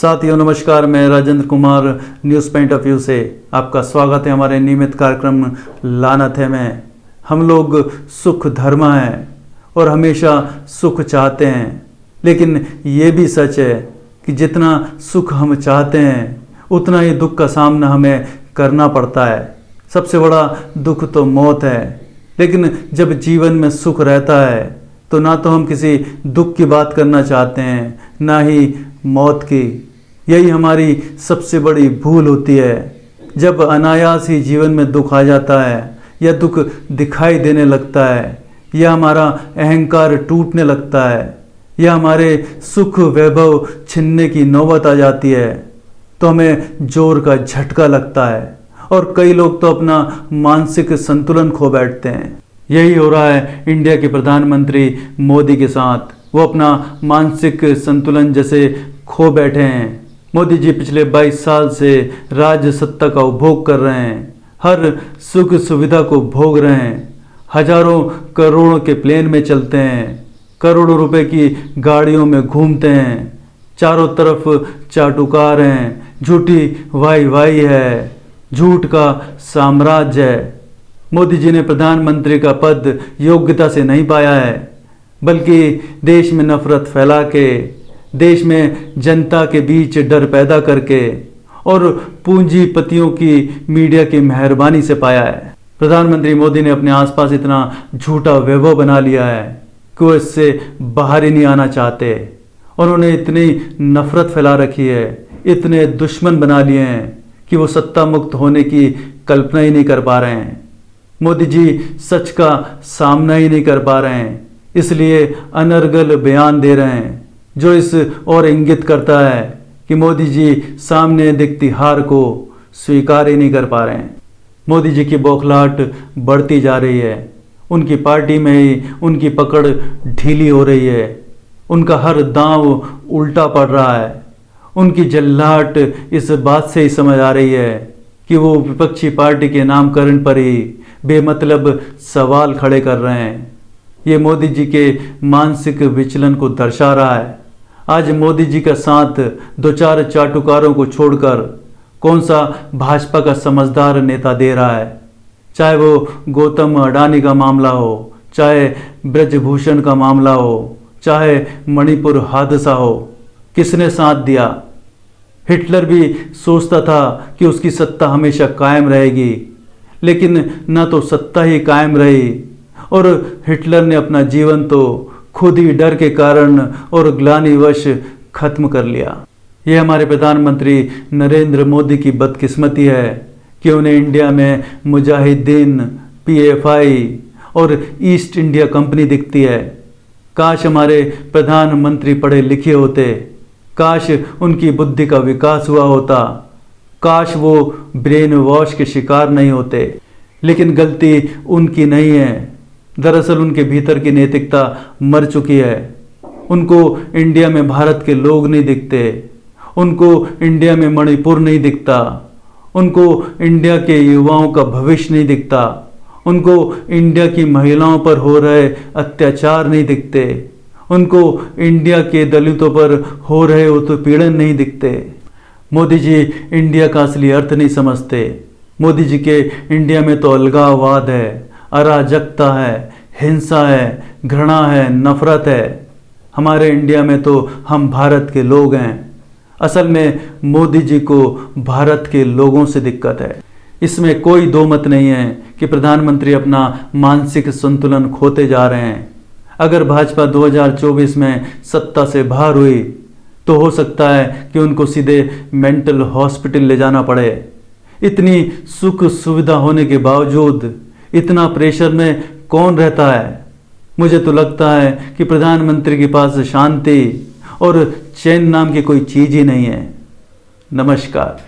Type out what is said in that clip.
साथियों नमस्कार, मैं Rajendra Kumar news point of view से आपका स्वागत है हमारे नियमित कार्यक्रम लानत है में। हम लोग सुख धर्म हैं और हमेशा सुख चाहते हैं, लेकिन ये भी सच है कि जितना सुख हम चाहते हैं उतना ही दुख का सामना हमें करना पड़ता है। सबसे बड़ा दुख तो मौत है, लेकिन जब जीवन में सुख रहता है तो ना तो हम किसी दुख की बात करना चाहते हैं, ना ही मौत की। यही हमारी सबसे बड़ी भूल होती है। जब अनायास ही जीवन में दुख आ जाता है या दुख दिखाई देने लगता है या हमारा अहंकार टूटने लगता है या हमारे सुख वैभव छिनने की नौबत आ जाती है तो हमें जोर का झटका लगता है और कई लोग तो अपना मानसिक संतुलन खो बैठते हैं। यही हो रहा है इंडिया के प्रधानमंत्री मोदी के साथ। वो अपना मानसिक संतुलन जैसे खो बैठे हैं। मोदी जी पिछले 22 साल से राज्य सत्ता का उपभोग कर रहे हैं, हर सुख सुविधा को भोग रहे हैं, हजारों करोड़ों के प्लेन में चलते हैं, करोड़ों रुपए की गाड़ियों में घूमते हैं, चारों तरफ चाटुकार हैं, झूठी वाई है, झूठ का साम्राज्य है। मोदी जी ने प्रधानमंत्री का पद योग्यता से नहीं पाया है, बल्कि देश में नफरत फैला के, देश में जनता के बीच डर पैदा करके और पूंजीपतियों की मीडिया की मेहरबानी से पाया है। प्रधानमंत्री मोदी ने अपने आसपास इतना झूठा वैभव बना लिया है कि वो इससे बाहर ही नहीं आना चाहते। उन्होंने इतनी नफरत फैला रखी है, इतने दुश्मन बना लिए हैं कि वो सत्ता मुक्त होने की कल्पना ही नहीं कर पा रहे हैं। मोदी जी सच का सामना ही नहीं कर पा रहे हैं, इसलिए अनर्गल बयान दे रहे हैं जो इस और इंगित करता है कि मोदी जी सामने दिखती हार को स्वीकार ही नहीं कर पा रहे हैं। मोदी जी की बौखलाहट बढ़ती जा रही है। उनकी पार्टी में ही उनकी पकड़ ढीली हो रही है। उनका हर दांव उल्टा पड़ रहा है। उनकी जल्लाहट इस बात से ही समझ आ रही है कि वो विपक्षी पार्टी के नामकरण पर ही बेमतलब सवाल खड़े कर रहे हैं। ये मोदी जी के मानसिक विचलन को दर्शा रहा है। आज मोदी जी का साथ दो चार चाटुकारों को छोड़कर कौन सा भाजपा का समझदार नेता दे रहा है? चाहे वो गौतम अडानी का मामला हो, चाहे ब्रजभूषण का मामला हो, चाहे मणिपुर हादसा हो, किसने साथ दिया? हिटलर भी सोचता था कि उसकी सत्ता हमेशा कायम रहेगी, लेकिन न तो सत्ता ही कायम रही और हिटलर ने अपना जीवन तो खुद ही डर के कारण और ग्लानिवश खत्म कर लिया। ये हमारे प्रधानमंत्री नरेंद्र मोदी की बदकिस्मती है कि उन्हें इंडिया में मुजाहिदीन, पीएफआई और ईस्ट इंडिया कंपनी दिखती है। काश हमारे प्रधानमंत्री पढ़े लिखे होते, काश उनकी बुद्धि का विकास हुआ होता, काश वो ब्रेन वॉश के शिकार नहीं होते। लेकिन गलती उनकी नहीं है। दरअसल उनके भीतर की नैतिकता मर चुकी है। उनको इंडिया में भारत के लोग नहीं दिखते, उनको इंडिया में मणिपुर नहीं दिखता, उनको इंडिया के युवाओं का भविष्य नहीं दिखता, उनको इंडिया की महिलाओं पर हो रहे अत्याचार नहीं दिखते, उनको इंडिया के दलितों पर हो रहे उत्पीड़न नहीं दिखते। मोदी जी इंडिया का असली अर्थ नहीं समझते। मोदी जी के इंडिया में तो अलगाववाद है, अराजकता है, हिंसा है, घृणा है, नफरत है। हमारे इंडिया में तो हम भारत के लोग हैं। असल में मोदी जी को भारत के लोगों से दिक्कत है। इसमें कोई दो मत नहीं है कि प्रधानमंत्री अपना मानसिक संतुलन खोते जा रहे हैं। अगर भाजपा 2024 में सत्ता से बाहर हुई तो हो सकता है कि उनको सीधे मेंटल हॉस्पिटल ले जाना पड़े। इतनी सुख सुविधा होने के बावजूद इतना प्रेशर में कौन रहता है? मुझे तो लगता है कि प्रधानमंत्री के पास शांति और चैन नाम की कोई चीज ही नहीं है। नमस्कार।